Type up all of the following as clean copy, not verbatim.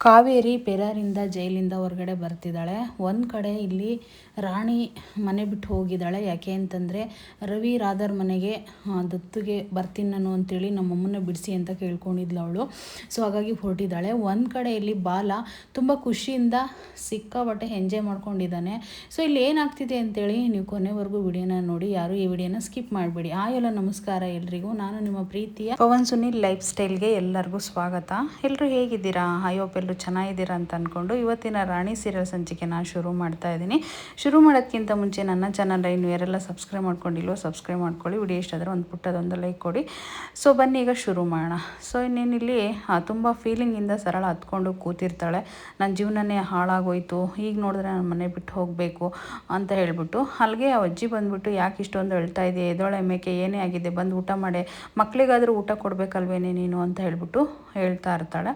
ಕಾವೇರಿ ಪೆರಾರಿಂದ ಜೈಲಿಂದ ಹೊರಗಡೆ ಬರ್ತಿದ್ದಾಳೆ. ಒಂದು ಕಡೆ ಇಲ್ಲಿ ರಾಣಿ ಮನೆ ಬಿಟ್ಟು ಹೋಗಿದ್ದಾಳೆ. ಯಾಕೆ ಅಂತಂದರೆ ರವಿ ರಾಧರ್ ಮನೆಗೆ ದತ್ತುಗೆ ಬರ್ತೀನಿ ನಾನು ಅಂತೇಳಿ ನಮ್ಮಮ್ಮನ ಬಿಡಿಸಿ ಅಂತ ಕೇಳ್ಕೊಂಡಿದ್ಲು ಅವಳು. ಸೊ ಹಾಗಾಗಿ ಹೊರಟಿದ್ದಾಳೆ. ಒಂದು ಕಡೆ ಇಲ್ಲಿ ಬಾಲ ತುಂಬ ಖುಷಿಯಿಂದ ಸಿಕ್ಕಾಬಟ್ಟೆ ಎಂಜಾಯ್ ಮಾಡ್ಕೊಂಡಿದ್ದಾನೆ. ಸೊ ಇಲ್ಲಿ ಏನಾಗ್ತಿದೆ ಅಂತೇಳಿ ನೀವು ಕೊನೆವರೆಗೂ ವಿಡಿಯೋನ ನೋಡಿ, ಯಾರು ಈ ವಿಡಿಯೋನ ಸ್ಕಿಪ್ ಮಾಡಬೇಡಿ. ಎಲ್ಲ ನಮಸ್ಕಾರ ಎಲ್ರಿಗೂ. ನಾನು ನಿಮ್ಮ ಪ್ರೀತಿಯ ಪವನ್ ಸುನಿಲ್ ಲೈಫ್ ಸ್ಟೈಲ್ಗೆ ಎಲ್ಲರಿಗೂ ಸ್ವಾಗತ. ಎಲ್ಲರೂ ಹೇಗಿದ್ದೀರಾ? ಐ ಹೋಪ್ ಎಲ್ಲರೂ ಚೆನ್ನಾಗಿದ್ದೀರಾ ಅಂತ ಅಂದ್ಕೊಂಡು ಇವತ್ತಿನ ರಾಣಿ ಸೀರಿಯಲ್ ಸಂಚಿಕೆನ ಶುರು ಮಾಡ್ತಾ ಇದ್ದೀನಿ. ಶುರು ಮಾಡೋಕ್ಕಿಂತ ಮುಂಚೆ ನನ್ನ ಚಾನಲ್ ಇನ್ನು ಯಾರೆಲ್ಲ ಸಬ್ಸ್ಕ್ರೈಬ್ ಮಾಡ್ಕೊಂಡಿಲ್ವೋ ಸಬ್ಸ್ಕ್ರೈಬ್ ಮಾಡ್ಕೊಳ್ಳಿ. ವಿಡಿಯೋ ಇಷ್ಟ ಆದರೆ ಒಂದು ಪುಟ್ಟದೊಂದು ಲೈಕ್ ಕೊಡಿ. ಸೊ ಬನ್ನಿ ಈಗ ಶುರು ಮಾಡೋಣ. ಸೊ ಇನ್ನೇನಿಲ್ಲಿ ತುಂಬ ಫೀಲಿಂಗಿಂದ ಸರಳ ಹತ್ಕೊಂಡು ಕೂತಿರ್ತಾಳೆ. ನನ್ನ ಜೀವನನೇ ಹಾಳಾಗೋಯ್ತು, ಈಗ ನೋಡಿದ್ರೆ ನಾನು ಮನೆ ಬಿಟ್ಟು ಹೋಗಬೇಕು ಅಂತ ಹೇಳ್ಬಿಟ್ಟು. ಅಲ್ಲಿಗೆ ಆ ಅಜ್ಜಿ ಬಂದುಬಿಟ್ಟು ಯಾಕೆ ಇಷ್ಟೊಂದು ಹೇಳ್ತಾ ಇದೆಯಾ, ಎದೊಳೆ ಮೇಕೆ ಏನೇ ಆಗಿದೆ, ಬಂದು ಊಟ ಮಾಡಿ, ಮಕ್ಕಳಿಗಾದರೂ ಊಟ ಕೊಡಬೇಕಲ್ವೇನೆ ನೀನು ಅಂತ ಹೇಳ್ಬಿಟ್ಟು ಹೇಳ್ತಾ ಇರ್ತಾಳೆ.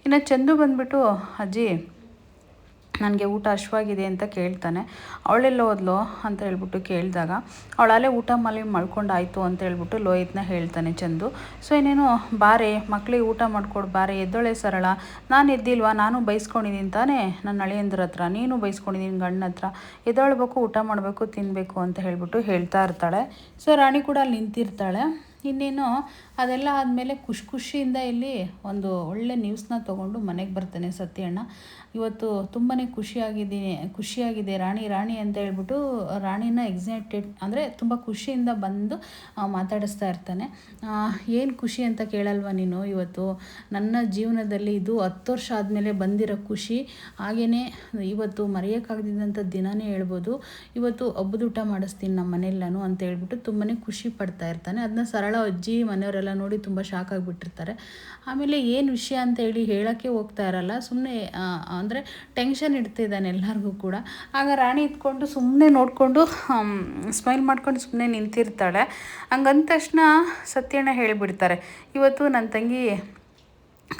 ಇನ್ನು ಚಂದು ಬಂದುಬಿಟ್ಟು ಅಜ್ಜಿ ನನಗೆ ಊಟ ಹಶ್ವಾಗಿದೆ ಅಂತ ಕೇಳ್ತಾನೆ. ಅವಳೆಲ್ಲ ಹೋದ್ಲು ಅಂತ ಹೇಳ್ಬಿಟ್ಟು ಕೇಳಿದಾಗ ಅವಳಲ್ಲೇ ಊಟ ಮಲ್ಕೊಂಡಾಯಿತು ಅಂತ ಹೇಳ್ಬಿಟ್ಟು ಲೋಹಿತ್ನ ಹೇಳ್ತಾನೆ ಚಂದು. ಸೊ ಇನ್ನೇನು ಬಾರೆ ಮಕ್ಕಳಿಗೆ ಊಟ ಮಾಡ್ಕೊಡು ಬಾರೆ, ಎದ್ದೊಳೆ ಸರಳ, ನಾನು ಎದ್ದಿಲ್ವಾ, ನಾನು ಬೈಸ್ಕೊಂಡಿದ್ದೀನಿ ತಾನೇ ನನ್ನ ಅಳಿಯಂದ್ರ ಹತ್ರ, ನೀನು ಬೈಸ್ಕೊಂಡಿದ್ದೀನಿ ಗಂಡನ ಹತ್ರ, ಎದ್ದೊಳ್ಬೇಕು, ಊಟ ಮಾಡಬೇಕು, ತಿನ್ನಬೇಕು ಅಂತ ಹೇಳ್ಬಿಟ್ಟು ಹೇಳ್ತಾ ಇರ್ತಾಳೆ. ಸೊ ರಾಣಿ ಕೂಡ ಅಲ್ಲಿ ನಿಂತಿರ್ತಾಳೆ. ಇನ್ನೇನು ಅದೆಲ್ಲ ಆದಮೇಲೆ ಖುಷಿಯಿಂದ ಇಲ್ಲಿ ಒಂದು ಒಳ್ಳೆ ನ್ಯೂಸ್ನ ತೊಗೊಂಡು ಮನೆಗೆ ಬರ್ತಾನೆ ಸತ್ಯಣ್ಣ. ಇವತ್ತು ತುಂಬಾ ಖುಷಿಯಾಗಿದೆ ರಾಣಿ ಅಂತ ಹೇಳ್ಬಿಟ್ಟು ರಾಣಿನ ಎಕ್ಸೈಟೆಡ್ ಅಂದರೆ ತುಂಬ ಖುಷಿಯಿಂದ ಬಂದು ಮಾತಾಡಿಸ್ತಾ ಇರ್ತಾನೆ. ಏನು ಖುಷಿ ಅಂತ ಕೇಳಲ್ವ ನೀನು, ಇವತ್ತು ನನ್ನ ಜೀವನದಲ್ಲಿ ಇದು 10 ವರ್ಷ ಆದಮೇಲೆ ಬಂದಿರೋ ಖುಷಿ, ಹಾಗೆಯೇ ಇವತ್ತು ಮರೆಯೋಕ್ಕಾಗದಿದ್ದಂಥ ದಿನವೇ ಹೇಳ್ಬೋದು. ಇವತ್ತು ಹಬ್ಬದ ಊಟ ಮಾಡಿಸ್ತೀನಿ ನಮ್ಮ ಮನೇಲಿ ನಾನು ಅಂತ ಹೇಳ್ಬಿಟ್ಟು ತುಂಬಾ ಖುಷಿ ಪಡ್ತಾ ಇರ್ತಾನೆ. ಅದನ್ನ ಸರಳ ಅಜ್ಜಿ ಮನೆಯವರೆಲ್ಲ ನೋಡಿ ತುಂಬ ಶಾಕ್ ಆಗಿಬಿಟ್ಟಿರ್ತಾರೆ. ಆಮೇಲೆ ಏನು ವಿಷಯ ಅಂತ ಹೇಳಿ ಹೇಳೋಕ್ಕೆ ಹೋಗ್ತಾ ಇರಲ್ಲ, ಸುಮ್ಮನೆ ಅಂದರೆ ಟೆನ್ಷನ್ ಇಡ್ತಿದ್ದಾನೆ ಎಲ್ಲರಿಗೂ ಕೂಡ. ಆಗ ರಾಣಿ ಇದ್ಕೊಂಡು ಸುಮ್ಮನೆ ನೋಡಿಕೊಂಡು ಸ್ಮೈಲ್ ಮಾಡ್ಕೊಂಡು ಸುಮ್ಮನೆ ನಿಂತಿರ್ತಾಳೆ. ಹಂಗಂದ ತಕ್ಷಣ ಸತ್ಯಣ್ಣ ಹೇಳಿಬಿಡ್ತಾರೆ, ಇವತ್ತು ನನ್ನ ತಂಗಿ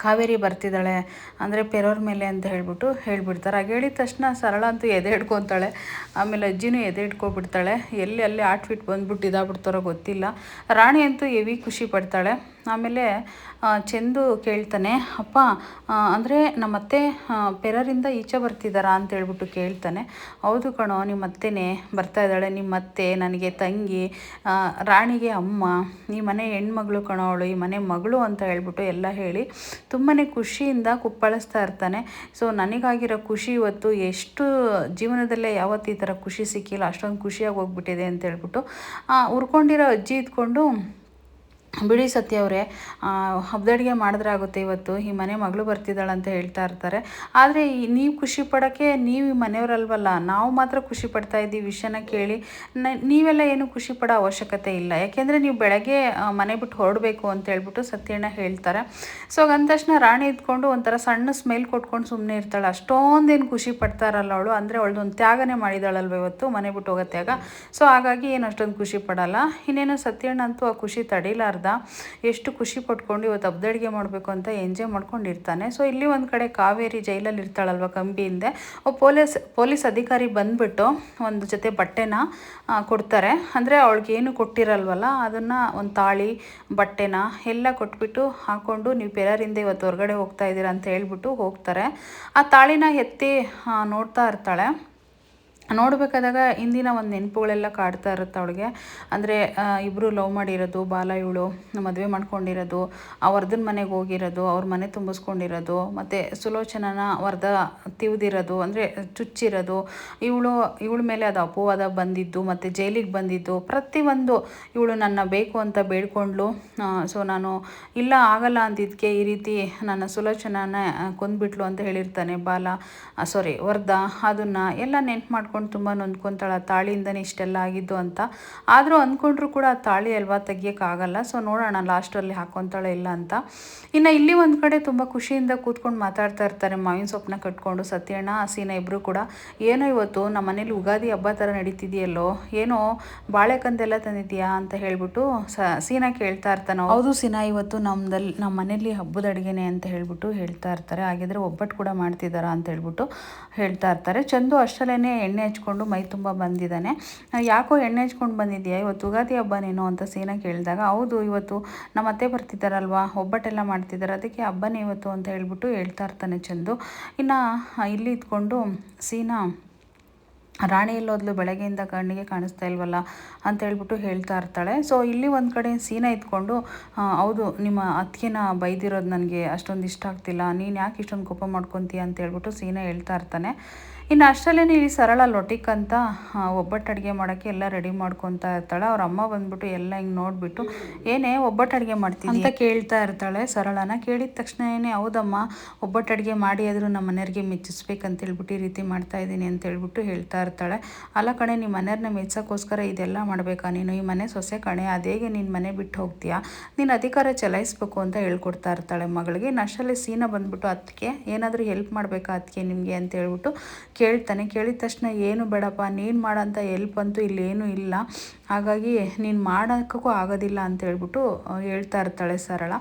ಕಾವೇರಿ ಬರ್ತಿದ್ದಾಳೆ ಅಂದರೆ ಪೆರೋರ್ ಮೇಲೆ ಅಂತ ಹೇಳ್ಬಿಡ್ತಾರೆ. ಹಾಗೆ ಹೇಳಿದ ತಕ್ಷಣ ಸರಳ ಅಂತೂ ಎದೆ ಹಿಡ್ಕೊತಾಳೆ. ಆಮೇಲೆ ಅಜ್ಜಿನೂ ಎದೆ ಹಿಡ್ಕೊಬಿಡ್ತಾಳೆ. ಅಲ್ಲಿ ಆಟ್ಫಿಟ್ ಬಂದ್ಬಿಟ್ಟು ಇದಾಗ್ಬಿಡ್ತಾರೋ ಗೊತ್ತಿಲ್ಲ. ರಾಣಿ ಅಂತೂ ಹೆವಿ ಖುಷಿ ಪಡ್ತಾಳೆ. ಆಮೇಲೆ ಚಂದು ಕೇಳ್ತಾನೆ, ಅಪ್ಪ ಅಂದರೆ ನಮ್ಮತ್ತೆ ಪೆರರಿಂದ ಈಚೆ ಬರ್ತಿದ್ದಾರಾ ಅಂತ ಹೇಳ್ಬಿಟ್ಟು ಕೇಳ್ತಾನೆ. ಹೌದು ಕಣೋ, ನಿಮ್ಮ ಅತ್ತೆನೇ ಬರ್ತಾ ಇದ್ದಾಳೆ, ನಿಮ್ಮ ಅತ್ತೆ ನನಗೆ ತಂಗಿ, ರಾಣಿಗೆ ಅಮ್ಮ, ಈ ಮನೆ ಹೆಣ್ಮಗಳು ಕಣೋ ಅವಳು, ಈ ಮನೆ ಮಗಳು ಅಂತ ಹೇಳ್ಬಿಟ್ಟು ಎಲ್ಲ ಹೇಳಿ ತುಂಬಾ ಖುಷಿಯಿಂದ ಕುಪ್ಪಳಿಸ್ತಾ ಇರ್ತಾನೆ. ಸೊ ನನಗಾಗಿರೋ ಖುಷಿ ಇವತ್ತು ಎಷ್ಟು ಜೀವನದಲ್ಲೇ ಯಾವತ್ತೂ ಈ ಥರ ಖುಷಿ ಸಿಕ್ಕಿಲ್ಲ, ಅಷ್ಟೊಂದು ಖುಷಿಯಾಗಿ ಹೋಗ್ಬಿಟ್ಟಿದೆ ಅಂತ ಹೇಳ್ಬಿಟ್ಟು ಉರ್ಕೊಂಡಿರೋ ಅಜ್ಜಿ ಇದ್ಕೊಂಡು, ಬಿಡಿ ಸತ್ಯ ಅವರೇ, ಹಬ್ಬದ ಅಡುಗೆ ಮಾಡಿದ್ರೆ ಆಗುತ್ತೆ, ಇವತ್ತು ಈ ಮನೆ ಮಗಳು ಬರ್ತಿದ್ದಾಳೆ ಅಂತ ಹೇಳ್ತಾ ಇರ್ತಾರೆ. ಆದರೆ ನೀವು ಖುಷಿ ಪಡೋಕ್ಕೆ ನೀವು ಮನೆಯವರಲ್ವಲ್ಲ, ನಾವು ಮಾತ್ರ ಖುಷಿ ಪಡ್ತಾ ಇದ್ದೀವಿ ವಿಷಯನ ಕೇಳಿ. ನೀವೆಲ್ಲ ಏನು ಖುಷಿ ಪಡೋ ಅವಶ್ಯಕತೆ ಇಲ್ಲ, ಯಾಕೆಂದರೆ ನೀವು ಬೆಳಗ್ಗೆ ಮನೆ ಬಿಟ್ಟು ಹೊರಡಬೇಕು ಅಂತ ಹೇಳ್ಬಿಟ್ಟು ಸತ್ಯಣ್ಣ ಹೇಳ್ತಾರೆ. ಸೊ ಅಂದ ತಕ್ಷಣ ರಾಣಿ ಇದ್ಕೊಂಡು ಒಂಥರ ಸಣ್ಣ ಸ್ಮೆಲ್ ಕೊಟ್ಕೊಂಡು ಸುಮ್ಮನೆ ಇರ್ತಾಳೆ. ಅಷ್ಟೊಂದೇನು ಖುಷಿ ಪಡ್ತಾ ಇರಲ್ಲ ಅವಳು, ಅಂದರೆ ಅವಳದೊಂದು ತ್ಯಾಗನೇ ಮಾಡಿದಾಳಲ್ವ ಇವತ್ತು, ಮನೆ ಬಿಟ್ಟು ಹೋಗೋ ತ್ಯಾಗ. ಸೊ ಹಾಗಾಗಿ ಏನು ಅಷ್ಟೊಂದು ಖುಷಿ ಪಡಲ್ಲ. ಇನ್ನೇನು ಸತ್ಯಣ್ಣ ಅಂತೂ ಆ ಖುಷಿ ತಡೀಲಾರ್ದ ಎಷ್ಟು ಖುಷಿ ಪಟ್ಕೊಂಡು ಇವತ್ತು ಹಬ್ಬದ ಅಡುಗೆ ಮಾಡಬೇಕು ಅಂತ ಎಂಜಾಯ್ ಮಾಡ್ಕೊಂಡಿರ್ತಾನೆ. ಸೊ ಇಲ್ಲಿ ಒಂದು ಕಡೆ ಕಾವೇರಿ ಜೈಲಲ್ಲಿ ಇರ್ತಾಳಲ್ವ ಕಂಬಿಯಿಂದ, ಪೊಲೀಸ್ ಅಧಿಕಾರಿ ಬಂದುಬಿಟ್ಟು ಒಂದು ಜೊತೆ ಬಟ್ಟೆನ ಕೊಡ್ತಾರೆ. ಅಂದರೆ ಅವಳಿಗೇನು ಕೊಟ್ಟಿರಲ್ವಲ್ಲ ಅದನ್ನು, ಒಂದು ತಾಳಿ ಬಟ್ಟೆನ ಎಲ್ಲ ಕೊಟ್ಬಿಟ್ಟು ಹಾಕ್ಕೊಂಡು ನೀವು ಪೆರಾರಿಂದ ಇವತ್ತು ಹೊರಗಡೆ ಹೋಗ್ತಾ ಇದ್ದೀರಾ ಅಂತ ಹೇಳ್ಬಿಟ್ಟು ಹೋಗ್ತಾರೆ. ಆ ತಾಳಿನ ಎತ್ತಿ ನೋಡ್ತಾ ಇರ್ತಾಳೆ. ನೋಡಬೇಕಾದಾಗ ಇಂದಿನ ಒಂದು ನೆನಪುಗಳೆಲ್ಲ ಕಾಡ್ತಾ ಇರುತ್ತೆ ಅವಳಿಗೆ. ಅಂದರೆ ಇಬ್ಬರು ಲವ್ ಮಾಡಿರೋದು, ಬಾಲ ಇವಳು ಮದುವೆ ಮಾಡ್ಕೊಂಡಿರೋದು, ಆ ವರ್ಧನ ಮನೆಗೆ ಹೋಗಿರೋದು, ಅವ್ರ ಮನೆ ತುಂಬಿಸ್ಕೊಂಡಿರೋದು, ಮತ್ತು ಸುಲೋಚನನ ವರ್ಧ ತಿವ್ದಿರೋದು ಅಂದರೆ ಚುಚ್ಚಿರೋದು, ಇವಳ ಮೇಲೆ ಅದು ಅಪವಾದ ಬಂದಿದ್ದು, ಮತ್ತು ಜೈಲಿಗೆ ಬಂದಿದ್ದು, ಪ್ರತಿಯೊಂದು ಇವಳು ನನ್ನ ಬೇಕು ಅಂತ ಬೇಡ್ಕೊಂಡ್ಲು. ಸೊ ನಾನು ಇಲ್ಲ ಆಗಲ್ಲ ಅಂದಿದ್ದಕ್ಕೆ ಈ ರೀತಿ ನನ್ನ ಸುಲೋಚನನ ಕೊಂದ್ಬಿಟ್ಲು ಅಂತ ಹೇಳಿರ್ತಾನೆ ವರ್ಧ. ಅದನ್ನು ಎಲ್ಲ ನೆನ್ಪು ಮಾಡ್ಕೊಂಡು ತುಂಬ ನೊಂದ್ಕೊತಾಳೆ, ತಾಳಿಯಿಂದನೇ ಇಷ್ಟೆಲ್ಲ ಆಗಿದ್ದು ಅಂತ. ಆದರೂ ಅಂದ್ಕೊಂಡ್ರು ಕೂಡ ಆ ತಾಳಿ ಅಲ್ವಾ ತೆಗಿಯೋಕ್ಕಾಗಲ್ಲ. ಸೊ ನೋಡೋಣ ಲಾಸ್ಟಲ್ಲಿ ಹಾಕ್ಕೊತಾಳೆ ಇಲ್ಲ ಅಂತ. ಇನ್ನು ಇಲ್ಲಿ ಒಂದು ಕಡೆ ತುಂಬ ಖುಷಿಯಿಂದ ಕೂತ್ಕೊಂಡು ಮಾತಾಡ್ತಾ ಇರ್ತಾರೆ, ಮಾವಿನ ಸೊಪ್ಪನ್ನ ಕಟ್ಕೊಂಡು ಸತ್ಯಣ್ಣ ಸೀನಾ ಇಬ್ಬರು ಕೂಡ. ಏನೋ ಇವತ್ತು ನಮ್ಮ ಮನೇಲಿ ಯುಗಾದಿ ಹಬ್ಬ ಥರ ನಡೀತಿದೆಯಲ್ಲೋ, ಏನೋ ಬಾಳೆಕಂದೆಲ್ಲ ತಂದಿದ್ದೀಯಾ ಅಂತ ಹೇಳ್ಬಿಟ್ಟು ಸೀನಾ ಕೇಳ್ತಾ ಇರ್ತಾನೆ. ಹೌದು ಸೀನಾ, ಇವತ್ತು ನಮ್ಮ ಮನೇಲಿ ಹಬ್ಬದ ಅಡುಗೆನೆ ಅಂತ ಹೇಳ್ಬಿಟ್ಟು ಹೇಳ್ತಾ ಇರ್ತಾರೆ. ಹಾಗಿದ್ರೆ ಒಬ್ಬಟ್ಟು ಕೂಡ ಮಾಡ್ತಿದ್ದಾರಾ ಅಂತ ಹೇಳ್ಬಿಟ್ಟು ಹೇಳ್ತಾ ಇರ್ತಾರೆ. ಚಂದು ಅಷ್ಟರಲ್ಲೇ ಎಣ್ಣೆ ಹಚ್ಕೊಂಡು ಮೈ ತುಂಬ ಬಂದಿದ್ದಾನೆ. ಯಾಕೋ ಎಣ್ಣೆ ಹಚ್ಕೊಂಡು ಬಂದಿದ್ಯಾ, ಇವತ್ತು ಯುಗಾದಿ ಹಬ್ಬ ನೀನು ಅಂತ ಸೀನಾ ಕೇಳಿದಾಗ, ಹೌದು ಇವತ್ತು ನಮ್ಮ ಅತ್ತೆ ಬರ್ತಿದ್ದಾರಲ್ವ, ಒಬ್ಬಟ್ಟೆಲ್ಲ ಮಾಡ್ತಿದ್ದಾರೆ, ಅದಕ್ಕೆ ಹಬ್ಬನೇ ಇವತ್ತು ಅಂತ ಹೇಳ್ಬಿಟ್ಟು ಹೇಳ್ತಾ ಇರ್ತಾನೆ ಚಂದು. ಇನ್ನು ಇಲ್ಲಿ ಇದ್ಕೊಂಡು ಸೀನಾ ರಾಣಿ ಎಲ್ಲೋದ್ಲು, ಬೆಳಗ್ಗೆಯಿಂದ ಕಣ್ಣಿಗೆ ಕಾಣಿಸ್ತಾ ಇಲ್ವಲ್ಲ ಅಂತ ಹೇಳ್ಬಿಟ್ಟು ಹೇಳ್ತಾ ಇರ್ತಾಳೆ. ಸೊ ಇಲ್ಲಿ ಒಂದು ಕಡೆ ಸೀನಾ ಇದ್ಕೊಂಡು, ಹೌದು ನಿಮ್ಮ ಅತ್ತಿಗೆನ ಬೈದಿರೋದು ನನಗೆ ಅಷ್ಟೊಂದು ಇಷ್ಟ ಆಗ್ತಿಲ್ಲ, ನೀನು ಯಾಕೆ ಇಷ್ಟೊಂದು ಕೋಪ ಮಾಡ್ಕೊತೀಯ ಅಂತ ಹೇಳ್ಬಿಟ್ಟು ಸೀನಾ ಹೇಳ್ತಾ ಇರ್ತಾನೆ. ಇನ್ನು ಅಷ್ಟರಲ್ಲೇ ಇಲ್ಲಿ ಸರಳ ಲೊಟಿಕ್ ಅಂತ ಒಬ್ಬಟ್ಟು ಅಡುಗೆ ಮಾಡೋಕ್ಕೆ ಎಲ್ಲ ರೆಡಿ ಮಾಡ್ಕೊತಾ ಇರ್ತಾಳೆ. ಅವ್ರ ಅಮ್ಮ ಬಂದ್ಬಿಟ್ಟು ಎಲ್ಲ ಹಿಂಗೆ ನೋಡಿಬಿಟ್ಟು, ಏನೇ ಒಬ್ಬಟ್ಟು ಅಡುಗೆ ಮಾಡ್ತೀನಿ ಅಂತ ಕೇಳ್ತಾ ಇರ್ತಾಳೆ ಸರಳನ. ಕೇಳಿದ ತಕ್ಷಣ ಹೌದಮ್ಮ, ಒಬ್ಬಟ್ಟು ಅಡುಗೆ ಮಾಡಿ ಆದರೂ ನಮ್ಮ ಮನೆಯವ್ರಿಗೆ ಮೆಚ್ಚಿಸ್ಬೇಕಂತ ಹೇಳ್ಬಿಟ್ಟು ಈ ರೀತಿ ಮಾಡ್ತಾಯಿದ್ದೀನಿ ಅಂತ ಹೇಳ್ಬಿಟ್ಟು ಹೇಳ್ತಾ ಇರ್ತಾಳೆ. ಅಲ್ಲ ಕಣೆ, ನಿಮ್ಮ ಮನೆಯವ್ರನ್ನ ಮೆಚ್ಚೋಕ್ಕೋಸ್ಕರ ಇದೆಲ್ಲ ಮಾಡಬೇಕಾ ನೀನು, ಈ ಮನೆ ಸೊಸೆ ಕಣೆ, ಅದೇಗೆ ನಿನ್ನ ಮನೆ ಬಿಟ್ಟು ಹೋಗ್ತೀಯಾ, ನೀನು ಅಧಿಕಾರ ಚಲಾಯಿಸ್ಬೇಕು ಅಂತ ಹೇಳ್ಕೊಡ್ತಾ ಇರ್ತಾಳೆ ಮಗಳಿಗೆ. ಇನ್ನು ಅಷ್ಟರಲ್ಲಿ ಸೀನಾ ಬಂದ್ಬಿಟ್ಟು, ಅದಕ್ಕೆ ಏನಾದರೂ ಹೆಲ್ಪ್ ಮಾಡಬೇಕಾ ಅದಕ್ಕೆ ನಿಮಗೆ ಅಂತ ಹೇಳ್ಬಿಟ್ಟು ಕೇಳ್ತಾನೆ. ಕೇಳಿದ ತಕ್ಷಣ, ಏನು ಬೇಡಪ್ಪ, ನೀನು ಮಾಡೋಂಥ ಹೆಲ್ಪ್ ಅಂತೂ ಇಲ್ಲೇನೂ ಇಲ್ಲ, ಹಾಗಾಗಿ ನೀನು ಮಾಡೋಕ್ಕೂ ಆಗೋದಿಲ್ಲ ಅಂತ ಹೇಳ್ಬಿಟ್ಟು ಹೇಳ್ತಾ ಇರ್ತಾಳೆ ಸರಳ.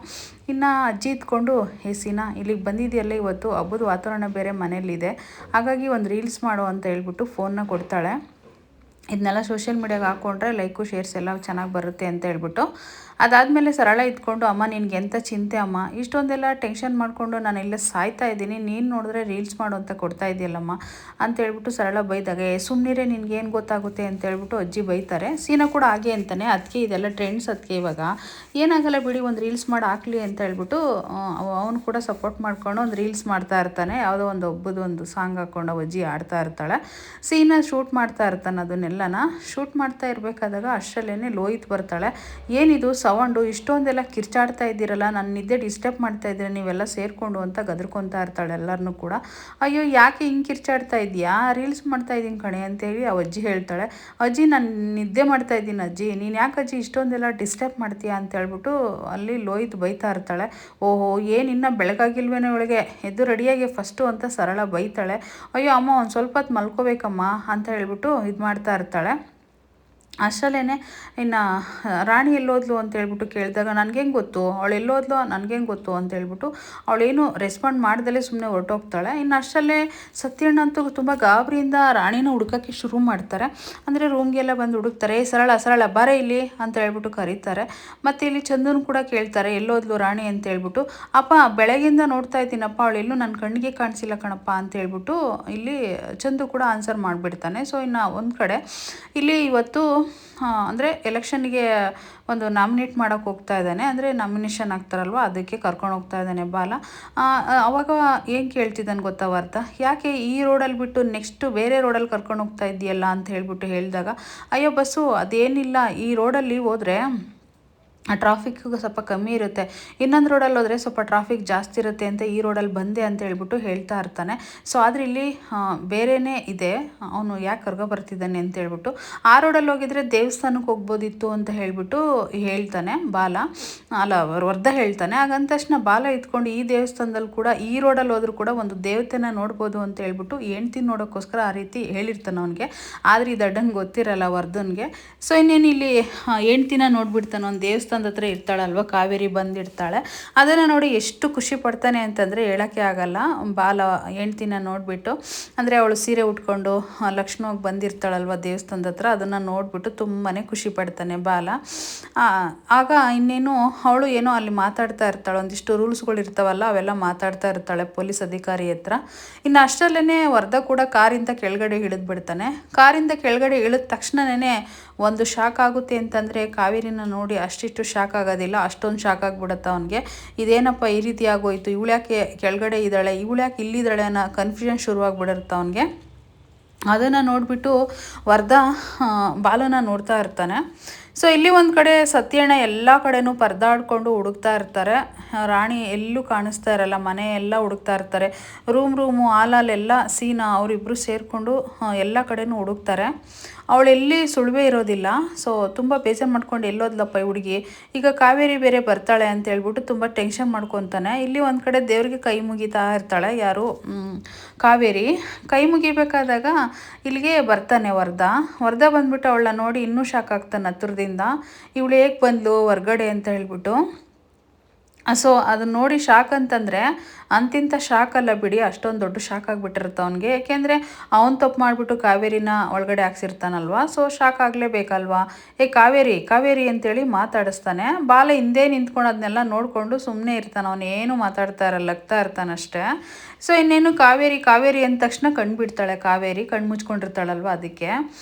ಇನ್ನು ಅಜ್ಜಿ ಇದ್ಕೊಂಡು, ಸೀನಾ ಇಲ್ಲಿಗೆ ಬಂದಿದೆಯಲ್ಲ, ಇವತ್ತು ಹಬ್ಬದ ವಾತಾವರಣ ಬೇರೆ ಮನೇಲಿದೆ, ಹಾಗಾಗಿ ಒಂದು ರೀಲ್ಸ್ ಮಾಡು ಅಂತ ಹೇಳ್ಬಿಟ್ಟು ಫೋನ್ನ ಕೊಡ್ತಾಳೆ. ಇದನ್ನೆಲ್ಲ ಸೋಷಿಯಲ್ ಮೀಡಿಯಾಗೆ ಹಾಕ್ಕೊಂಡ್ರೆ ಲೈಕು ಶೇರ್ಸ್ ಎಲ್ಲ ಚೆನ್ನಾಗಿ ಬರುತ್ತೆ ಅಂತ ಹೇಳ್ಬಿಟ್ಟು. ಅದಾದಮೇಲೆ ಸರಳ ಇದ್ಕೊಂಡು, ಅಮ್ಮ ನಿನಗೆ ಎಂಥ ಚಿಂತೆ ಅಮ್ಮ, ಇಷ್ಟೊಂದೆಲ್ಲ ಟೆನ್ಷನ್ ಮಾಡಿಕೊಂಡು ನಾನೆಲ್ಲ ಸಾಯ್ತಾ ಇದ್ದೀನಿ, ನೀನು ನೋಡಿದ್ರೆ ರೀಲ್ಸ್ ಮಾಡು ಅಂತ ಕೊಡ್ತಾ ಇದೆಯಲ್ಲಮ್ಮ ಅಂತ ಹೇಳ್ಬಿಟ್ಟು ಸರಳ ಬೈದಾಗೆ, ಸುಮ್ಮನಿರೇ ನಿನಗೇನು ಗೊತ್ತಾಗುತ್ತೆ ಅಂತ ಹೇಳ್ಬಿಟ್ಟು ಅಜ್ಜಿ ಬೈತಾರೆ. ಸೀನಾ ಕೂಡ ಹಾಗೆ ಅಂತಾನೆ, ಅದಕ್ಕೆ ಇದೆಲ್ಲ ಟ್ರೆಂಡ್ಸ್, ಅದಕ್ಕೆ ಇವಾಗ ಏನಾಗಲ್ಲ ಬಿಡಿ, ಒಂದು ರೀಲ್ಸ್ ಮಾಡಿ ಹಾಕ್ಲಿ ಅಂತ ಹೇಳ್ಬಿಟ್ಟು ಅವನು ಕೂಡ ಸಪೋರ್ಟ್ ಮಾಡ್ಕೊಂಡು ಒಂದು ರೀಲ್ಸ್ ಮಾಡ್ತಾ ಇರ್ತಾನೆ. ಯಾವುದೋ ಒಂದು ಹಬ್ಬದ ಒಂದು ಸಾಂಗ್ ಹಾಕ್ಕೊಂಡು ಅಜ್ಜಿ ಆಡ್ತಾ ಇರ್ತಾಳೆ. ಸೀನಾ ಶೂಟ್ ಮಾಡ್ತಾ ಇರ್ತಾನೆ. ಅದನ್ನೆಲ್ಲನ ಶೂಟ್ ಮಾಡ್ತಾ ಇರಬೇಕಾದಾಗ ಅಷ್ಟರಲ್ಲೇ ಲೋಹಿತ್ ಬರ್ತಾಳೆ. ಏನಿದು ಸೌಂಡು, ಇಷ್ಟೊಂದೆಲ್ಲ ಕಿರ್ಚಾಡ್ತಾ ಇದ್ದೀರಲ್ಲ, ನನ್ನ ನಿದ್ದೆ ಡಿಸ್ಟರ್ಬ್ ಮಾಡ್ತಾ ಇದ್ದೀರ ನೀವೆಲ್ಲ ಸೇರಿಕೊಂಡು ಅಂತ ಗದರ್ಕೊತಾ ಇರ್ತಾಳೆ ಎಲ್ಲರನ್ನೂ ಕೂಡ. ಅಯ್ಯೋ ಯಾಕೆ ಹಿಂಗೆ ಕಿರ್ಚಾಡ್ತಾ ಇದೆಯಾ, ರೀಲ್ಸ್ ಮಾಡ್ತಾ ಇದ್ದೀನಿ ಕಣೆ ಅಂತೇಳಿ ಆ ಅಜ್ಜಿ ಹೇಳ್ತಾಳೆ. ಅಜ್ಜಿ ನಾನು ನಿದ್ದೆ ಮಾಡ್ತಾ ಇದ್ದೀನಿ ಅಜ್ಜಿ, ನೀನು ಯಾಕೆ ಅಜ್ಜಿ ಇಷ್ಟೊಂದೆಲ್ಲ ಡಿಸ್ಟರ್ಬ್ ಮಾಡ್ತೀಯಾ ಅಂತ ಹೇಳ್ಬಿಟ್ಟು ಅಲ್ಲಿ ಲೋಹಿತ್ ಬೈತಾ ಇರ್ತಾಳೆ. ಓಹೋ, ಏನು ಇನ್ನೂ ಬೆಳಗಾಗಿಲ್ವೇನೋ ಒಳಗೆ, ಎದ್ದು ರೆಡಿಯಾಗಿ ಫಸ್ಟು ಅಂತ ಸರಳ ಬೈತಾಳೆ. ಅಯ್ಯೋ ಅಮ್ಮ, ಒಂದು ಸ್ವಲ್ಪ ಹೊತ್ತು ಮಲ್ಕೋಬೇಕಮ್ಮ ಅಂತ ಹೇಳ್ಬಿಟ್ಟು ಇದು ಮಾಡ್ತಾ ಇರ್ತಾಳೆ. ಅಷ್ಟರಲ್ಲೇ ಇನ್ನು ರಾಣಿ ಎಲ್ಲೋದ್ಲು ಅಂತ ಹೇಳ್ಬಿಟ್ಟು ಕೇಳಿದಾಗ, ನನಗೇನು ಗೊತ್ತು ಅವಳು ಎಲ್ಲೋದ್ಲು, ನನಗೇನು ಗೊತ್ತು ಅಂತ ಹೇಳ್ಬಿಟ್ಟು ಅವಳೇನು ರೆಸ್ಪಾಂಡ್ ಮಾಡ್ದಲೇ ಸುಮ್ಮನೆ ಹೊರಟೋಗ್ತಾಳೆ. ಇನ್ನು ಅಷ್ಟರಲ್ಲೇ ಸತ್ಯಣ್ಣಂತೂ ತುಂಬ ಗಾಬರಿಯಿಂದ ರಾಣಿನ ಹುಡ್ಕೋಕ್ಕೆ ಶುರು ಮಾಡ್ತಾರೆ. ಅಂದರೆ ರೂಮ್ಗೆಲ್ಲ ಬಂದು ಹುಡುಕ್ತಾರೆ. ಸರಳ ಸರಳ ಬಾರೆ ಇಲ್ಲಿ ಅಂತ ಹೇಳ್ಬಿಟ್ಟು ಕರೀತಾರೆ. ಮತ್ತು ಇಲ್ಲಿ ಚಂದನ್ ಕೂಡ ಕೇಳ್ತಾರೆ, ಎಲ್ಲೋದ್ಲು ರಾಣಿ ಅಂತ ಹೇಳ್ಬಿಟ್ಟು. ಅಪ್ಪ ಬೆಳಗ್ಗೆಯಿಂದ ನೋಡ್ತಾ ಇದ್ದೀನಪ್ಪ, ಅವಳೆಲ್ಲೂ ನನ್ನ ಕಣ್ಣಿಗೆ ಕಾಣಿಸಿಲ್ಲ ಕಣಪ್ಪ ಅಂತ ಹೇಳ್ಬಿಟ್ಟು ಇಲ್ಲಿ ಚಂದು ಕೂಡ ಆನ್ಸರ್ ಮಾಡಿಬಿಡ್ತಾನೆ. ಸೊ ಇನ್ನು ಒಂದು ಕಡೆ ಇಲ್ಲಿ ಇವತ್ತು ಅಂದರೆ ಎಲೆಕ್ಷನ್ಗೆ ಒಂದು ನಾಮಿನೇಟ್ ಮಾಡೋಕ್ಕೆ ಹೋಗ್ತಾ ಇದ್ದಾನೆ, ಅಂದರೆ ನಾಮಿನೇಷನ್ ಆಗ್ತಾರಲ್ವ ಅದಕ್ಕೆ ಕರ್ಕೊಂಡು ಹೋಗ್ತಾ ಇದ್ದಾನೆ ಬಾಲ. ಅವಾಗ ಏನು ಕೇಳ್ತಿದ್ದಾನೆ ಗೊತ್ತಾ ವರ್ಧ, ಯಾಕೆ ಈ ರೋಡಲ್ಲಿ ಬಿಟ್ಟು ನೆಕ್ಸ್ಟು ಬೇರೆ ರೋಡಲ್ಲಿ ಕರ್ಕೊಂಡು ಹೋಗ್ತಾ ಇದೆಯಲ್ಲ ಅಂತ ಹೇಳ್ಬಿಟ್ಟು ಹೇಳಿದಾಗ, ಅಯ್ಯೋ ಬಸ್ಸು ಅದೇನಿಲ್ಲ, ಈ ರೋಡಲ್ಲಿ ಹೋದರೆ ಟ್ರಾಫಿಕ್ ಸ್ವಲ್ಪ ಕಮ್ಮಿ ಇರುತ್ತೆ, ಇನ್ನೊಂದು ರೋಡಲ್ಲಿ ಹೋದರೆ ಸ್ವಲ್ಪ ಟ್ರಾಫಿಕ್ ಜಾಸ್ತಿ ಇರುತ್ತೆ ಅಂತ ಈ ರೋಡಲ್ಲಿ ಬಂದೆ ಅಂತ ಹೇಳ್ಬಿಟ್ಟು ಹೇಳ್ತಾ ಇರ್ತಾನೆ. ಸೊ ಆದರೆ ಇಲ್ಲಿ ಬೇರೆಯೇ ಇದೆ, ಅವನು ಯಾಕೆ ಕರ್ಗೊ ಬರ್ತಿದ್ದಾನೆ ಅಂತ ಹೇಳ್ಬಿಟ್ಟು. ಆ ರೋಡಲ್ಲಿ ಹೋಗಿದ್ರೆ ದೇವಸ್ಥಾನಕ್ಕೆ ಹೋಗ್ಬೋದಿತ್ತು ಅಂತ ಹೇಳ್ಬಿಟ್ಟು ಹೇಳ್ತಾನೆ ಬಾಲ, ಅಲ್ಲ ವರ್ಧ ಹೇಳ್ತಾನೆ. ಹಾಗಂದ ತಕ್ಷಣ ಬಾಲ ಇದ್ಕೊಂಡು, ಈ ದೇವಸ್ಥಾನದಲ್ಲಿ ಕೂಡ ಈ ರೋಡಲ್ಲಿ ಹೋದ್ರೂ ಕೂಡ ಒಂದು ದೇವತೆನ ನೋಡ್ಬೋದು ಅಂತ ಹೇಳ್ಬಿಟ್ಟು ಹೆಂಡ್ತಿ ನೋಡೋಕ್ಕೋಸ್ಕರ ಆ ರೀತಿ ಹೇಳಿರ್ತಾನೆ ಅವನಿಗೆ. ಆದರೆ ಈ ದಡ್ಡನಿಗೆ ಗೊತ್ತಿರಲ್ಲ ವರ್ಧನ್ಗೆ. ಸೊ ಇನ್ನೇನು ಇಲ್ಲಿ ಹೆಂಡ್ತಿನ ನೋಡ್ಬಿಡ್ತಾನೆ, ಒಂದು ದೇವಸ್ಥಾನ ಹತ್ರ ಇರ್ತಾಳಲ್ವ ಕಾವೇರಿ ಬಂದಿರ್ತಾಳೆ, ಅದನ್ನು ನೋಡಿ ಎಷ್ಟು ಖುಷಿ ಪಡ್ತಾನೆ ಅಂತಂದರೆ ಹೇಳೋಕ್ಕೆ ಆಗಲ್ಲ. ಬಾಲ ಹೆಂಡ್ತಿನ ನೋಡಿಬಿಟ್ಟು, ಅಂದರೆ ಅವಳು ಸೀರೆ ಉಟ್ಕೊಂಡು ಲಕ್ಷ್ಮವಾಗಿ ಬಂದಿರ್ತಾಳಲ್ವ ದೇವಸ್ಥಾನದ ಹತ್ರ, ಅದನ್ನು ನೋಡಿಬಿಟ್ಟು ತುಂಬಾ ಖುಷಿ ಪಡ್ತಾನೆ ಬಾಲ. ಆಗ ಇನ್ನೇನು ಅವಳು ಏನೋ ಅಲ್ಲಿ ಮಾತಾಡ್ತಾ ಇರ್ತಾಳೆ, ಒಂದಿಷ್ಟು ರೂಲ್ಸ್ಗಳು ಇರ್ತಾವಲ್ಲ ಅವೆಲ್ಲ ಮಾತಾಡ್ತಾ ಇರ್ತಾಳೆ ಪೊಲೀಸ್ ಅಧಿಕಾರಿ ಹತ್ರ. ಇನ್ನು ಅಷ್ಟರಲ್ಲೇ ವರ್ಧ ಕೂಡ ಕಾರಿಂದ ಕೆಳಗಡೆ ಇಳಿದ್ಬಿಡ್ತಾನೆ. ಕಾರಿಂದ ಕೆಳಗಡೆ ಇಳಿದ ತಕ್ಷಣವೇ ಒಂದು ಶಾಕ್ ಆಗುತ್ತೆ ಅಂತಂದರೆ, ಕಾವೇರಿನ ನೋಡಿ ಅಷ್ಟಿಷ್ಟು ಶಾಕ್ ಆಗೋದಿಲ್ಲ, ಅಷ್ಟೊಂದು ಶಾಕ್ ಆಗಿಬಿಡುತ್ತೆ ಅವನಿಗೆ. ಇದೇನಪ್ಪ ಈ ರೀತಿ ಆಗೋಯ್ತು, ಇವಳು ಯಾಕೆ ಕೆಳಗಡೆ ಇದ್ದಾಳೆ, ಇವಳು ಯಾಕೆ ಇಲ್ಲಿದ್ದಾಳೆ ಅನ್ನೋ ಕನ್ಫ್ಯೂಷನ್ ಶುರುವಾಗಿಬಿಡುತ್ತೆ ಅವನಿಗೆ. ಅದನ್ನು ನೋಡಿಬಿಟ್ಟು ವರ್ಧ ಬಾಲನ ನೋಡ್ತಾ ಇರ್ತಾನೆ. ಸೊ ಇಲ್ಲಿ ಒಂದು ಕಡೆ ಸತ್ಯಣ್ಣ ಎಲ್ಲ ಕಡೆನೂ ಪರದಾಡ್ಕೊಂಡು ಹುಡುಕ್ತಾ ಇರ್ತಾರೆ. ರಾಣಿ ಎಲ್ಲೂ ಕಾಣಿಸ್ತಾ ಇರಲ್ಲ, ಮನೆ ಎಲ್ಲ ಹುಡುಕ್ತಾ ಇರ್ತಾರೆ, ರೂಮು ಹಾಲಲ್ಲೆಲ್ಲ. ಸೀನಾ ಅವರಿಬ್ಬರು ಸೇರಿಕೊಂಡು ಎಲ್ಲ ಕಡೆನೂ ಹುಡುಕ್ತಾರೆ. ಅವಳೆಲ್ಲಿ ಸುಳಿವೇ ಇರೋದಿಲ್ಲ. ಸೊ ತುಂಬ ಬೇಜಾರು ಮಾಡ್ಕೊಂಡು ಎಲ್ಲೋದ್ಲಪ್ಪ ಈ ಹುಡುಗಿ, ಈಗ ಕಾವೇರಿ ಬೇರೆ ಬರ್ತಾಳೆ ಅಂತ ಹೇಳ್ಬಿಟ್ಟು ತುಂಬ ಟೆನ್ಷನ್ ಮಾಡ್ಕೊತಾನೆ. ಇಲ್ಲಿ ಒಂದು ಕಡೆ ದೇವ್ರಿಗೆ ಕೈ ಮುಗಿತಾ ಇರ್ತಾಳೆ ಯಾರು, ಕಾವೇರಿ. ಕೈ ಮುಗಿಬೇಕಾದಾಗ ಇಲ್ಲಿಗೆ ಬರ್ತಾನೆ ವರ್ಧ ಬಂದ್ಬಿಟ್ಟು ಅವಳನ್ನ ನೋಡಿ ಇನ್ನೂ ಶಾಕ್ ಆಗ್ತಾನೆ ಹತ್ರದಿಂದ. ಇವಳು ಹೇಗೆ ಬಂದ್ಲು ಹೊರ್ಗಡೆ ಅಂತ ಹೇಳ್ಬಿಟ್ಟು. ಸೊ ಅದನ್ನ ನೋಡಿ ಶಾಕ್ ಅಂತಂದರೆ ಅಂತಿಂಥ ಶಾಕ್ ಅಲ್ಲ ಬಿಡಿ, ಅಷ್ಟೊಂದು ದೊಡ್ಡ ಶಾಕ್ ಆಗಿಬಿಟ್ಟಿರುತ್ತೆ ಅವನಿಗೆ. ಏಕೆಂದರೆ ಅವ್ನು ತಪ್ಪು ಮಾಡಿಬಿಟ್ಟು ಕಾವೇರಿನ ಒಳಗಡೆ ಹಾಕ್ಸಿರ್ತಾನಲ್ವ, ಸೊ ಶಾಕ್ ಆಗಲೇಬೇಕಲ್ವಾ. ಕಾವೇರಿ ಕಾವೇರಿ ಅಂತೇಳಿ ಮಾತಾಡಿಸ್ತಾನೆ. ಬಾಲ ಹಿಂದೆ ನಿಂತ್ಕೊಂಡು ಅದನ್ನೆಲ್ಲ ನೋಡಿಕೊಂಡು ಸುಮ್ಮನೆ ಇರ್ತಾನೆ, ಅವನೇನು ಮಾತಾಡ್ತಾ ಇರಲ್ಲ, ಲಗ್ತಾ ಇರ್ತಾನಷ್ಟೇ. ಸೊ ಇನ್ನೇನು ಕಾವೇರಿ ಕಾವೇರಿ ಅಂದ ತಕ್ಷಣ ಕಣ್ಬಿಡ್ತಾಳೆ. ಕಾವೇರಿ ಕಣ್ಣು ಮುಚ್ಕೊಂಡಿರ್ತಾಳಲ್ವ, ಅದಕ್ಕೆ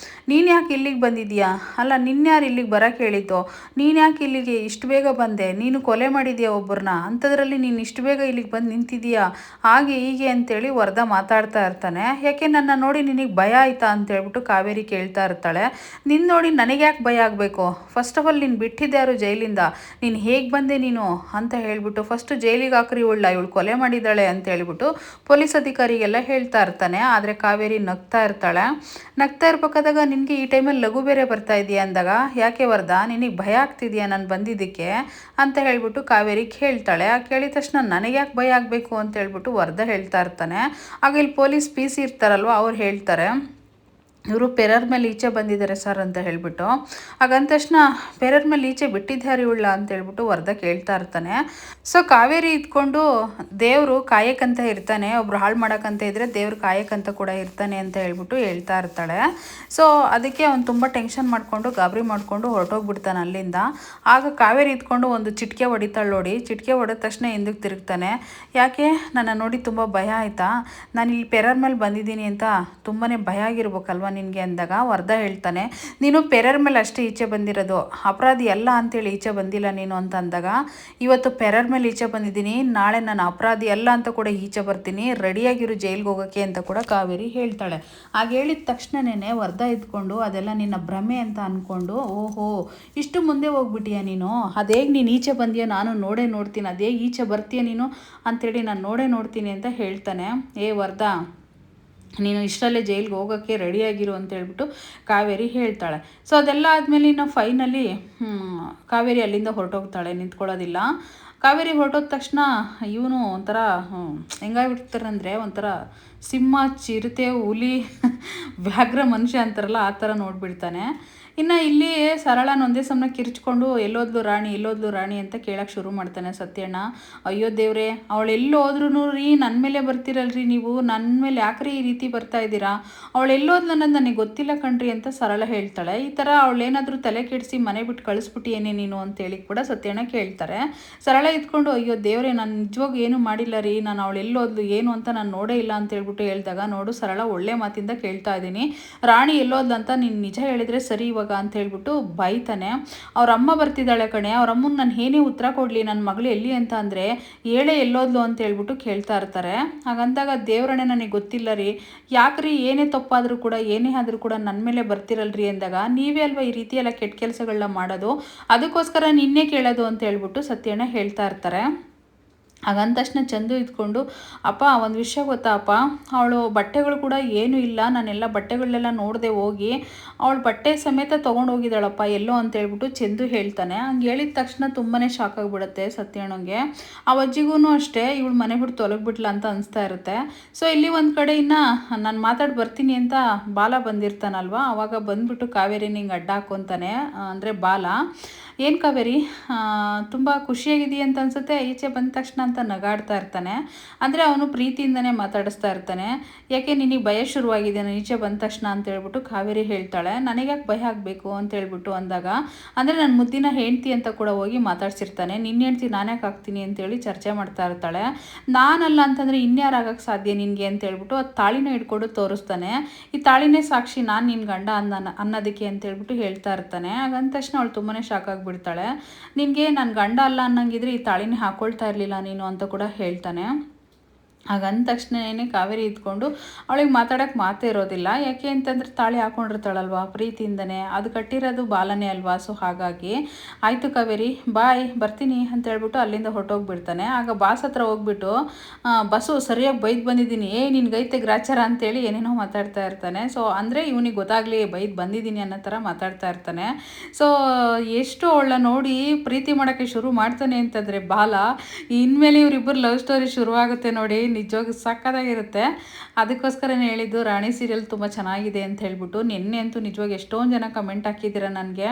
ನೀನು ಯಾಕೆ ಇಲ್ಲಿಗೆ ಬಂದಿದ್ಯಾ, ಅಲ್ಲ ನಿನ್ಯಾರು ಇಲ್ಲಿಗೆ ಬರೋಕ್ಕೆ ಹೇಳಿದ್ದು, ನೀನು ಯಾಕೆ ಇಲ್ಲಿಗೆ ಇಷ್ಟು ಬೇಗ ಬಂದೆ, ನೀನು ಕೊಲೆ ಮಾಡಿದ್ಯಾ ಒಬ್ಬರನ್ನ, ಅಂಥದ್ರಲ್ಲಿ ನೀನು ಇಷ್ಟು ಬೇಗ ಇಲ್ಲಿಗೆ ಬಂದು ನಿಂತಿದೀಯಾ, ಹಾಗೆ ಹೀಗೆ ಅಂತೇಳಿ ವರದಾ ಮಾತಾಡ್ತಾ ಇರ್ತಾನೆ. ಯಾಕೆ ನನ್ನ ನೋಡಿ ನಿನಗೆ ಭಯ ಆಯಿತಾ ಅಂತೇಳ್ಬಿಟ್ಟು ಕಾವೇರಿ ಕೇಳ್ತಾ ಇರ್ತಾಳೆ. ನಿನ್ನ ನೋಡಿ ನನಗೆ ಯಾಕೆ ಭಯ ಆಗಬೇಕು, ಫಸ್ಟ್ ಆಫ್ ಆಲ್ ನೀನು ಬಿಟ್ಟಿದ್ಯಾರು ಜೈಲಿಂದ, ನೀನು ಹೇಗೆ ಬಂದೆ ನೀನು ಅಂತ ಹೇಳ್ಬಿಟ್ಟು ಫಸ್ಟು ಜೈಲಿಗೆ ಹಾಕ್ರಿ ಇವಳು ಕೊಲೆ ಮಾಡಿದ್ದಾಳೆ ಅಂತ ಹೇಳ್ಬಿಟ್ಟು ಪೊಲೀಸ್ ಅಧಿಕಾರಿಗೆಲ್ಲ ಹೇಳ್ತಾ ಇರ್ತಾನೆ. ಆದರೆ ಕಾವೇರಿ ನಗ್ತಾ ಇರ್ತಾಳೆ. ನಗ್ತಾ ಇರ್ಬೇಕಾದಾಗ ನಿನಗೆ ಈ ಟೈಮಲ್ಲಿ ಲಘು ಬೇರೆ ಬರ್ತಾ ಇದೆಯಾ ಅಂದಾಗ, ಯಾಕೆ ವರದಾ ನಿನಗೆ ಭಯ ಆಗ್ತಿದೆಯಾ ನಾನು ಬಂದಿದ್ದಕ್ಕೆ ಅಂತ ಹೇಳ್ಬಿಟ್ಟು ಕಾವೇರಿ ಕೇಳ್ತಾಳೆ. ಆ ಕೇಳಿದ ತಕ್ಷಣ ನನಗೆ ಯಾಕೆ ಭಯ ಆಗಬೇಕು ಅಂತ ಹೇಳ್ಬಿಟ್ಟು ವರದಾ ಹೇಳ್ತಾ ಇರ್ತಾನೆ. ಆಗ ಇಲ್ಲಿ ಪೊಲೀಸ್ ಪಿ ಸಿ ಇರ್ತಾರಲ್ವ, ಅವ್ರು ಹೇಳ್ತಾರೆ ಇವರು ಪೆರರ್ ಮೇಲೆ ಈಚೆ ಬಂದಿದ್ದಾರೆ ಸರ್ ಅಂತ ಹೇಳ್ಬಿಟ್ಟು. ಹಾಗಂದ ತಕ್ಷಣ ಪೆರರ್ ಮೇಲೆ ಈಚೆ ಬಿಟ್ಟಿದ್ದಾರೆ ಇವಳ ಅಂತ ಹೇಳ್ಬಿಟ್ಟು ವರದಾ ಕೇಳ್ತಾ ಇರ್ತಾನೆ. ಸೊ ಕಾವೇರಿ ಇದ್ಕೊಂಡು ದೇವರು ಕಾಯಕ್ಕಂತ ಇರ್ತಾನೆ, ಒಬ್ರು ಹಾಳು ಮಾಡೋಕ್ಕಂತ ಇದ್ದರೆ ದೇವ್ರು ಕಾಯಕ್ಕಂತ ಕೂಡ ಇರ್ತಾನೆ ಅಂತ ಹೇಳ್ಬಿಟ್ಟು ಹೇಳ್ತಾ ಇರ್ತಾಳೆ. ಸೊ ಅದಕ್ಕೆ ಅವ್ನು ತುಂಬ ಟೆನ್ಷನ್ ಮಾಡಿಕೊಂಡು ಗಾಬರಿ ಮಾಡಿಕೊಂಡು ಹೊರಟೋಗ್ಬಿಡ್ತಾನೆ ಅಲ್ಲಿಂದ. ಆಗ ಕಾವೇರಿ ಇದ್ಕೊಂಡು ಒಂದು ಚಿಟಿಕೆ ಹೊಡಿತಾಳೆ ನೋಡಿ. ಚಿಟಿಕೆ ಹೊಡೆದ ತಕ್ಷಣ ಹಿಂದಕ್ಕೆ ತಿರುಗ್ತಾನೆ. ಯಾಕೆ ನನ್ನ ನೋಡಿ ತುಂಬ ಭಯ ಆಯಿತಾ, ನಾನು ಇಲ್ಲಿ ಪೆರರ್ ಮೇಲೆ ಬಂದಿದ್ದೀನಿ ಅಂತ ತುಂಬಾ ಭಯ ಆಗಿರ್ಬೇಕಲ್ವ ನಿನಗೆ ಅಂದಾಗ ವರದಾ ಹೇಳ್ತಾನೆ, ನೀನು ಪೆರರ್ ಮೇಲೆ ಅಷ್ಟೇ ಈಚೆ ಬಂದಿರೋದು, ಅಪರಾಧಿ ಅಲ್ಲ ಅಂತೇಳಿ ಈಚೆ ಬಂದಿಲ್ಲ ನೀನು ಅಂತ ಅಂದಾಗ, ಇವತ್ತು ಪೆರರ್ ಮೇಲೆ ಈಚೆ ಬಂದಿದ್ದೀನಿ, ನಾಳೆ ನಾನು ಅಪರಾಧಿ ಅಲ್ಲ ಅಂತ ಕೂಡ ಈಚೆ ಬರ್ತೀನಿ, ರೆಡಿಯಾಗಿರು ಜೈಲಿಗೆ ಹೋಗೋಕ್ಕೆ ಅಂತ ಕೂಡ ಕಾವೇರಿ ಹೇಳ್ತಾಳೆ. ಹಾಗೆ ಹೇಳಿದ ತಕ್ಷಣನೇ ವರದಾ ಇದ್ಕೊಂಡು ಅದೆಲ್ಲ ನಿನ್ನ ಭ್ರಮೆ ಅಂತ ಅಂದ್ಕೊಂಡು, ಓಹೋ ಇಷ್ಟು ಮುಂದೆ ಹೋಗ್ಬಿಟ್ಟಿಯಾ ನೀನು, ಅದೇಗೆ ನೀನು ಈಚೆ ಬಂದಿಯಾ ನಾನು ನೋಡ್ತೀನಿ, ಅದೇ ಈಚೆ ಬರ್ತೀಯ ನೀನು ಅಂಥೇಳಿ ನಾನು ನೋಡ್ತೀನಿ ಅಂತ ಹೇಳ್ತಾನೆ. ವರದಾ ನೀನು ಇಷ್ಟರಲ್ಲೇ ಜೈಲಿಗೆ ಹೋಗೋಕ್ಕೆ ರೆಡಿಯಾಗಿರು ಅಂತ ಹೇಳ್ಬಿಟ್ಟು ಕಾವೇರಿ ಹೇಳ್ತಾಳೆ. ಸೊ ಅದೆಲ್ಲ ಆದಮೇಲೆ ಇನ್ನು ಫೈನಲಿ ಕಾವೇರಿ ಅಲ್ಲಿಂದ ಹೊರಟೋಗ್ತಾಳೆ, ನಿಂತ್ಕೊಳ್ಳೋದಿಲ್ಲ. ಕಾವೇರಿ ಹೊರಟೋದ ತಕ್ಷಣ ಇವನು ಒಂಥರ ಹೆಂಗಾಗ್ಬಿಡ್ತಾರಂದರೆ ಒಂಥರ ಸಿಂಹ, ಚಿರತೆ, ಹುಲಿ, ವ್ಯಾಘ್ರ ಮನುಷ್ಯ ಅಂತಾರಲ್ಲ ಆ ಥರ ನೋಡಿಬಿಡ್ತಾನೆ. ಇನ್ನು ಇಲ್ಲಿ ಸರಳನ ಒಂದೇ ಸಮಯ ಕಿರ್ಚ್ಕೊಂಡು ಎಲ್ಲೋದ್ಲು ರಾಣಿ ಅಂತ ಕೇಳೋಕ್ಕೆ ಶುರು ಮಾಡ್ತಾನೆ ಸತ್ಯಣ್ಣ. ಅಯ್ಯೋ ದೇವ್ರೆ, ಅವಳು ಎಲ್ಲೋದ್ರೂ ರೀ ನನ್ನ ಮೇಲೆ ಬರ್ತಿರಲ್ರಿ ನೀವು, ನನ್ನ ಮೇಲೆ ಯಾಕ್ರಿ ಈ ರೀತಿ ಬರ್ತಾ ಇದ್ದೀರಾ, ಅವಳು ಎಲ್ಲೋದ್ಲು ಅನ್ನೋದು ನನಗೆ ಗೊತ್ತಿಲ್ಲ ಕಣ್ರಿ ಅಂತ ಸರಳ ಹೇಳ್ತಾಳೆ. ಈ ಥರ ಅವಳೇನಾದರೂ ತಲೆ ಕೆಡಿಸಿ ಮನೆ ಬಿಟ್ಟು ಕಳಿಸ್ಬಿಟ್ಟಿಯೇನೆ ನೀನು ಅಂತೇಳಿ ಕೂಡ ಸತ್ಯಣ್ಣ ಕೇಳ್ತಾರೆ. ಸರಳ ಇದ್ಕೊಂಡು ಅಯ್ಯೋ ದೇವ್ರೆ ನಾನು ನಿಜವಾಗೂ ಏನೂ ಮಾಡಿಲ್ಲ ರೀ, ನಾನು ಅವಳು ಎಲ್ಲೋದ್ಲು ಏನು ಅಂತ ನಾನು ನೋಡೇ ಇಲ್ಲ ಅಂತ ಹೇಳ್ಬಿಟ್ಟು ಹೇಳಿದಾಗ, ನೋಡು ಸರಳ ಒಳ್ಳೆ ಮಾತಿಂದ ಕೇಳ್ತಾ ಇದ್ದೀನಿ, ರಾಣಿ ಎಲ್ಲೋದ್ಲು ಅಂತ ನೀನು ನಿಜ ಹೇಳಿದರೆ ಸರಿ ಇವಾಗ ಅಂತ ಹೇಳ್ಬಿಟ್ಟು ಬೈತಾನೆ. ಅವ್ರ ಅಮ್ಮ ಬರ್ತಿದ್ದಾಳೆ ಕಣೆ, ಅವ್ರ ಅಮ್ಮಂಗೆ ನಾನು ಏನೇ ಉತ್ತರ ಕೊಡಲಿ, ನನ್ನ ಮಗಳು ಎಲ್ಲಿ ಅಂತ ಅಂದರೆ ಹೇಳೇ ಎಲ್ಲೋದ್ಲು ಅಂತ ಹೇಳ್ಬಿಟ್ಟು ಕೇಳ್ತಾ ಇರ್ತಾರೆ. ಹಾಗಂದಾಗ ದೇವ್ರಣೆ ನನಗೆ ಗೊತ್ತಿಲ್ಲ ರೀ, ಯಾಕ್ರಿ ಏನೇ ತಪ್ಪಾದರೂ ಕೂಡ ಏನೇ ಆದರೂ ಕೂಡ ನನ್ನ ಮೇಲೆ ಬರ್ತಿರಲ್ರಿ ಅಂದಾಗ, ನೀವೇ ಅಲ್ವಾ ಈ ರೀತಿ ಎಲ್ಲ ಕೆಟ್ಟ ಕೆಲಸಗಳನ್ನ ಮಾಡೋದು, ಅದಕ್ಕೋಸ್ಕರ ನಿನ್ನೆ ಕೇಳೋದು ಅಂತ ಹೇಳ್ಬಿಟ್ಟು ಸತ್ಯಣ್ಣ ಹೇಳ್ತಾ ಇರ್ತಾರೆ. ಹಾಗಂದ ತಕ್ಷಣ ಚಂದು ಇದ್ಕೊಂಡು, ಅಪ್ಪ ಒಂದು ವಿಷಯ ಗೊತ್ತಾ ಅಪ್ಪ, ಅವಳು ಬಟ್ಟೆಗಳು ಕೂಡ ಏನೂ ಇಲ್ಲ, ನಾನೆಲ್ಲ ಬಟ್ಟೆಗಳನ್ನೆಲ್ಲ ನೋಡಿದೆ ಹೋಗಿ, ಅವಳು ಬಟ್ಟೆ ಸಮೇತ ತೊಗೊಂಡು ಹೋಗಿದ್ದಾಳಪ್ಪ ಎಲ್ಲೋ ಅಂತ ಹೇಳ್ಬಿಟ್ಟು ಚಂದು ಹೇಳ್ತಾನೆ. ಹಂಗೆ ಹೇಳಿದ ತಕ್ಷಣ ತುಂಬಾ ಶಾಕ್ ಆಗಿಬಿಡುತ್ತೆ ಸತ್ಯಣ್ಣಂಗೆ. ಆ ಅಜ್ಜಿಗೂ ಅಷ್ಟೇ ಇವಳು ಮನೆ ಬಿಟ್ಟು ತೊಲಗಿಬಿಟ್ಲ ಅಂತ ಅನಿಸ್ತಾ ಇರುತ್ತೆ. ಸೊ ಇಲ್ಲಿ ಒಂದು ಕಡೆ ಇನ್ನು ನಾನು ಮಾತಾಡಿ ಬರ್ತೀನಿ ಅಂತ ಬಾಲ ಬಂದಿರ್ತಾನಲ್ವ, ಆವಾಗ ಬಂದುಬಿಟ್ಟು ಕಾವೇರಿ ನಿಂಗೆ ಅಡ್ಡ ಹಾಕ್ಕೊತಾನೆ. ಅಂದರೆ ಬಾಲ, ಏನು ಕಾವೇರಿ ತುಂಬ ಖುಷಿಯಾಗಿದೆಯಾ ಅಂತ ಅನಿಸುತ್ತೆ ಈಚೆ ಬಂದ ತಕ್ಷಣ ಅಂತ ನಗಾಡ್ತಾ ಇರ್ತಾನೆ. ಅಂದರೆ ಅವನು ಪ್ರೀತಿಯಿಂದನೇ ಮಾತಾಡಿಸ್ತಾ ಇರ್ತಾನೆ. ಯಾಕೆ ನಿನಗೆ ಭಯ ಶುರುವಾಗಿದೆ ನಾನು ಈಚೆ ಬಂದ ತಕ್ಷಣ ಅಂತ ಹೇಳ್ಬಿಟ್ಟು ಕಾವೇರಿ ಹೇಳ್ತಾಳೆ. ನನಗೆ ಯಾಕೆ ಭಯ ಆಗಬೇಕು ಅಂತ ಹೇಳ್ಬಿಟ್ಟು ಅಂದಾಗ, ಅಂದರೆ ನನ್ನ ಮುದ್ದಿನ ಹೆಂಡ್ತಿ ಅಂತ ಕೂಡ ಹೋಗಿ ಮಾತಾಡ್ಸಿರ್ತಾನೆ. ನಿನ್ನ ಹೆಂಡ್ತಿ ನಾನು ಯಾಕೆ ಆಗ್ತೀನಿ ಅಂತೇಳಿ ಚರ್ಚೆ ಮಾಡ್ತಾ ಇರ್ತಾಳೆ. ನಾನಲ್ಲ ಅಂತಂದರೆ ಇನ್ಯಾರು ಆಗೋಕ್ಕೆ ಸಾಧ್ಯ ನಿನಗೆ ಅಂತ ಹೇಳ್ಬಿಟ್ಟು ಅದು ತಾಳಿನ ಹಿಡ್ಕೊಂಡು ತೋರಿಸ್ತಾನೆ. ಈ ತಾಳಿನೇ ಸಾಕ್ಷಿ ನಾನು ನಿನ್ನ ಗಂಡ ಅನ್ನೋದಕ್ಕೆ ಅಂತ ಹೇಳ್ಬಿಟ್ಟು ಹೇಳ್ತಾ ಇರ್ತಾನೆ. ಹಾಗಂದ ತಕ್ಷಣ ಅವಳು ತುಂಬಾ ಶಾಕ್ ಆಗಿಬಿಡ್ತಾಳೆ. ನಿನಗೆ ನನ್ನ ಗಂಡ ಅಲ್ಲ ಅನ್ನಂಗಿದ್ರೆ ಈ ತಾಳಿನೇ ಹಾಕ್ಕೊಳ್ತಾ ಇರಲಿಲ್ಲ ನೀನು ಅಂತ ಕೂಡ ಹೇಳ್ತಾನೆ. ಹಾಗಂದ ತಕ್ಷಣನೇ ಕಾವೇರಿ ಇದ್ಕೊಂಡು ಅವಳಿಗೆ ಮಾತಾಡೋಕ್ಕೆ ಮಾತೇ ಇರೋದಿಲ್ಲ. ಯಾಕೆ ಅಂತಂದರೆ ತಾಳಿ ಹಾಕ್ಕೊಂಡಿರ್ತಾಳಲ್ವ ಪ್ರೀತಿಯಿಂದನೇ, ಅದು ಕಟ್ಟಿರೋದು ಬಾಲನೇ ಅಲ್ವಾ. ಸೊ ಹಾಗಾಗಿ ಆಯಿತು ಕಾವೇರಿ ಬಾಯ್ ಬರ್ತೀನಿ ಅಂತ ಹೇಳ್ಬಿಟ್ಟು ಅಲ್ಲಿಂದ ಹೊರಟೋಗ್ಬಿಡ್ತಾನೆ. ಆಗ ಬಾಸ್ ಹತ್ರ ಹೋಗ್ಬಿಟ್ಟು, ಬಸ್ಸು ಸರಿಯಾಗಿ ಬೈದು ಬಂದಿದ್ದೀನಿ, ನಿನ್ಗೈತೆ ಗ್ರಾಚಾರ ಅಂತೇಳಿ ಏನೇನೋ ಮಾತಾಡ್ತಾ ಇರ್ತಾನೆ. ಸೊ ಅಂದರೆ ಇವನಿಗೆ ಗೊತ್ತಾಗಲಿ ಬೈದು ಬಂದಿದ್ದೀನಿ ಅನ್ನೋ ಥರ ಮಾತಾಡ್ತಾ ಇರ್ತಾನೆ. ಸೊ ಎಷ್ಟು ಅವಳ ನೋಡಿ ಪ್ರೀತಿ ಮಾಡೋಕ್ಕೆ ಶುರು ಮಾಡ್ತಾನೆ ಅಂತಂದರೆ ಬಾಲ, ಇನ್ಮೇಲೆ ಇವರಿಬ್ಬರು ಲವ್ ಸ್ಟೋರಿ ಶುರುವಾಗುತ್ತೆ ನೋಡಿ. ನಿಜವಾಗಿ ಸಕ್ಕತ್ತಾಗಿರುತ್ತೆ. ಅದಕ್ಕೋಸ್ಕರನೇ ಹೇಳಿದ್ದು ರಾಣಿ ಸೀರಿಯಲ್ ತುಂಬ ಚೆನ್ನಾಗಿದೆ ಅಂತ ಹೇಳ್ಬಿಟ್ಟು. ನಿನ್ನೆ ಅಂತೂ ನಿಜವಾಗಿ ಎಷ್ಟೊಂದು ಜನ ಕಮೆಂಟ್ ಹಾಕಿದ್ದೀರಾ ನನಗೆ,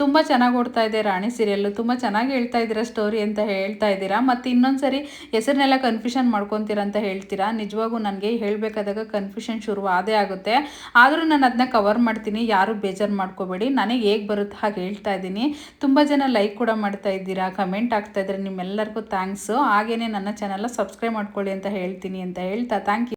ತುಂಬ ಚೆನ್ನಾಗಿ ಓಡ್ತಾ ಇದೆ ರಾಣಿ ಸೀರಿಯಲ್ಲು, ತುಂಬ ಚೆನ್ನಾಗಿ ಹೇಳ್ತಾ ಇದ್ದೀರಾ ಸ್ಟೋರಿ ಅಂತ ಹೇಳ್ತಾ ಇದ್ದೀರಾ. ಮತ್ತು ಇನ್ನೊಂದು ಸರಿ ಹೆಸರನ್ನೆಲ್ಲ ಕನ್ಫ್ಯೂಷನ್ ಮಾಡ್ಕೊತೀರಾ ಅಂತ ಹೇಳ್ತೀರಾ. ನಿಜವಾಗೂ ನನಗೆ ಹೇಳಬೇಕಾದಾಗ ಕನ್ಫ್ಯೂಷನ್ ಶುರು ಆದೇ ಆಗುತ್ತೆ. ಆದರೂ ನಾನು ಅದನ್ನ ಕವರ್ ಮಾಡ್ತೀನಿ, ಯಾರು ಬೇಜಾರು ಮಾಡ್ಕೋಬೇಡಿ. ನನಗೆ ಹೇಗೆ ಬರುತ್ತೆ ಹಾಗೆ ಹೇಳ್ತಾ ಇದ್ದೀನಿ. ತುಂಬ ಜನ ಲೈಕ್ ಕೂಡ ಮಾಡ್ತಾ ಇದ್ದೀರಾ, ಕಮೆಂಟ್ ಆಗ್ತಾ ಇದ್ದಾರೆ, ನಿಮ್ಮೆಲ್ಲರಿಗೂ ಥ್ಯಾಂಕ್ಸು. ಹಾಗೆಯೇ ನನ್ನ ಚಾನಲ್ನ ಸಬ್ಸ್ಕ್ರೈಬ್ ಮಾಡ್ಕೊಳ್ಳಿ ಅಂತ ಹೇಳ್ತೀನಿ ಅಂತ ಹೇಳ್ತಾ ಥ್ಯಾಂಕ್ ಯು.